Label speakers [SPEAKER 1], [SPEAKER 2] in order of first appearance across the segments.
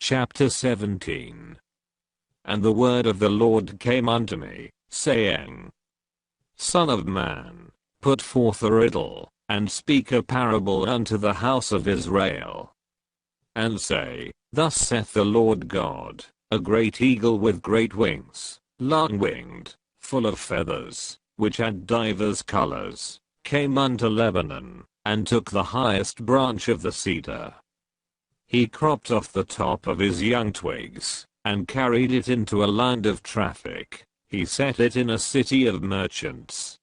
[SPEAKER 1] Chapter 17. And the word of the Lord came unto me, saying, Son of man, put forth a riddle, and speak a parable unto the house of Israel. And say, Thus saith the Lord God, a great eagle with great wings, long-winged, full of feathers, which had divers colors, came unto Lebanon, and took the highest branch of the cedar. He cropped off the top of his young twigs, and carried it into a land of traffic. He set it in a city of merchants.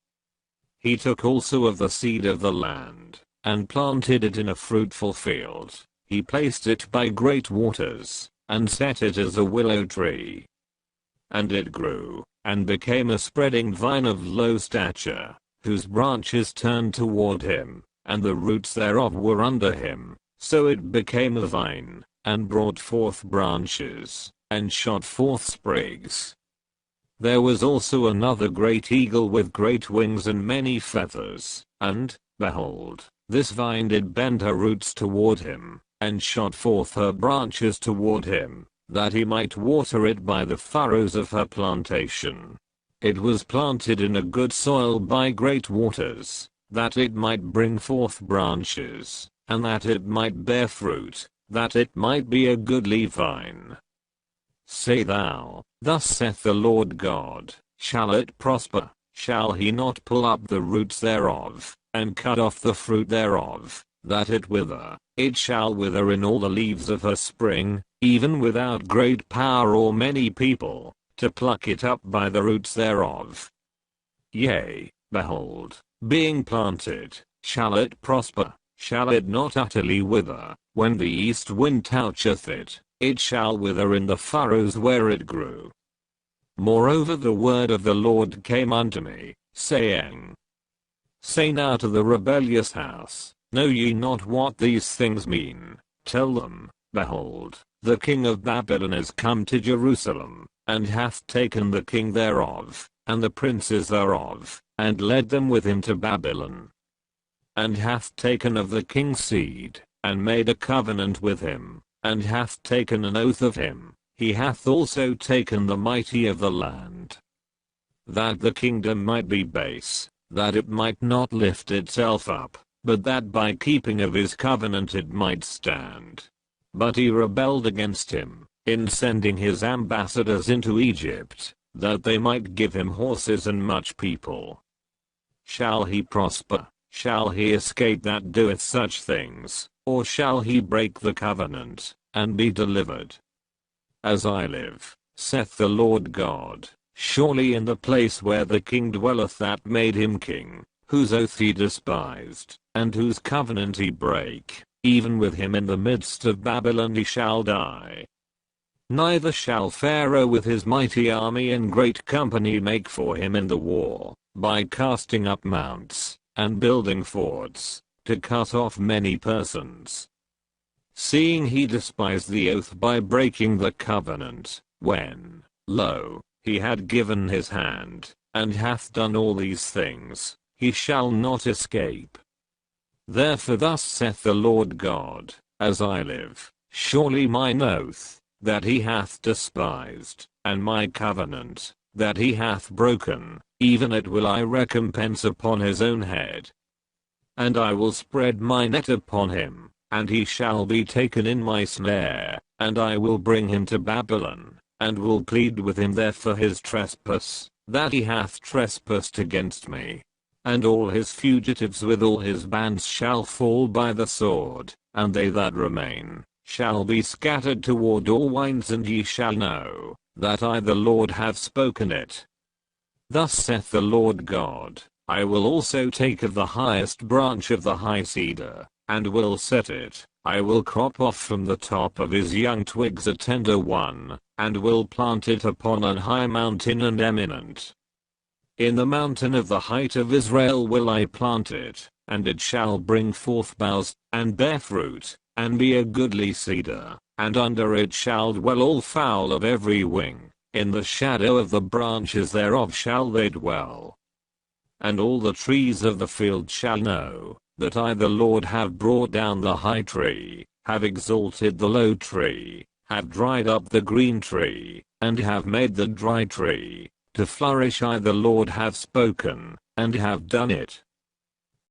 [SPEAKER 1] He took also of the seed of the land, and planted it in a fruitful field. He placed it by great waters, and set it as a willow tree. And it grew, and became a spreading vine of low stature, whose branches turned toward him, and the roots thereof were under him. So it became a vine, and brought forth branches, and shot forth sprigs. There was also another great eagle with great wings and many feathers, and, behold, this vine did bend her roots toward him, and shot forth her branches toward him, that he might water it by the furrows of her plantation. It was planted in a good soil by great waters, that it might bring forth branches, and that it might bear fruit, that it might be a goodly vine. Say thou, Thus saith the Lord God, Shall it prosper? Shall he not pull up the roots thereof, and cut off the fruit thereof, that it wither? It shall wither in all the leaves of her spring, even without great power or many people, to pluck it up by the roots thereof. Yea, behold, being planted, shall it prosper? Shall it not utterly wither? When the east wind toucheth it, it shall wither in the furrows where it grew. Moreover the word of the Lord came unto me, saying, Say now to the rebellious house, Know ye not what these things mean? Tell them, Behold, the king of Babylon is come to Jerusalem, and hath taken the king thereof, and the princes thereof, and led them with him to Babylon. And hath taken of the king's seed, and made a covenant with him, and hath taken an oath of him. He hath also taken the mighty of the land, that the kingdom might be base, that it might not lift itself up, but that by keeping of his covenant it might stand. But he rebelled against him, in sending his ambassadors into Egypt, that they might give him horses and much people. Shall he prosper? Shall he escape that doeth such things, or shall he break the covenant, and be delivered? As I live, saith the Lord God, surely in the place where the king dwelleth that made him king, whose oath he despised, and whose covenant he brake, even with him in the midst of Babylon he shall die. Neither shall Pharaoh with his mighty army and great company make for him in the war, by casting up mounts, and building forts, to cut off many persons. Seeing he despised the oath by breaking the covenant, when, lo, he had given his hand, and hath done all these things, he shall not escape. Therefore thus saith the Lord God, As I live, surely mine oath, that he hath despised, and my covenant, that he hath broken, even it will I recompense upon his own head. And I will spread my net upon him, and he shall be taken in my snare, and I will bring him to Babylon, and will plead with him there for his trespass, that he hath trespassed against me. And all his fugitives with all his bands shall fall by the sword, and they that remain, shall be scattered toward all winds, and ye shall know, that I the Lord have spoken it. Thus saith the Lord God, I will also take of the highest branch of the high cedar, and will set it, I will crop off from the top of his young twigs a tender one, and will plant it upon an high mountain and eminent. In the mountain of the height of Israel will I plant it, and it shall bring forth boughs, and bear fruit, and be a goodly cedar, and under it shall dwell all fowl of every wing, in the shadow of the branches thereof shall they dwell. And all the trees of the field shall know, that I the Lord have brought down the high tree, have exalted the low tree, have dried up the green tree, and have made the dry tree to flourish. I the Lord have spoken, and have done it.